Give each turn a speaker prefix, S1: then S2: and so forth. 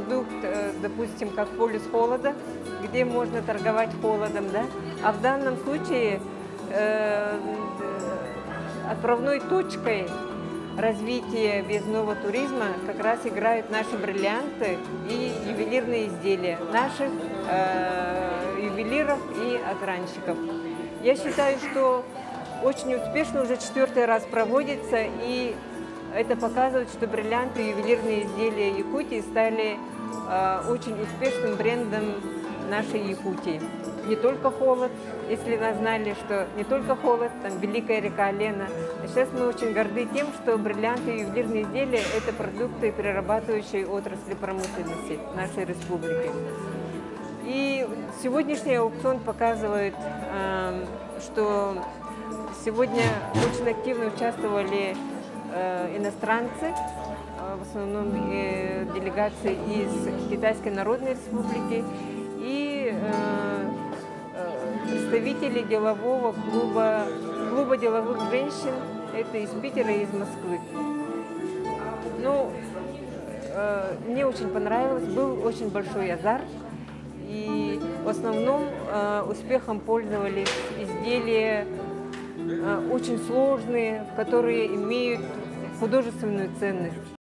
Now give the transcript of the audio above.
S1: продукт, допустим, как полюс холода, где можно торговать холодом, да? А в данном случае отправной точкой развития въездного туризма как раз играют наши бриллианты и ювелирные изделия наших ювелиров и огранщиков. Я считаю, что очень успешно уже 4-й раз проводится, и это показывает, что бриллианты и ювелирные изделия Якутии стали очень успешным брендом нашей Якутии. Не только холод, если вы знали, что не только холод, там великая река Лена. Сейчас мы очень горды тем, что бриллианты и ювелирные изделия – это продукты перерабатывающей отрасли промышленности нашей республики. И сегодняшний аукцион показывает, что сегодня очень активно участвовали иностранцы, в основном делегации из Китайской Народной Республики и представители делового клуба деловых женщин, это из Питера и из Москвы. Ну, мне очень понравилось, был очень большой азарт, и в основном успехом пользовались изделия очень сложные, которые имеют художественную ценность.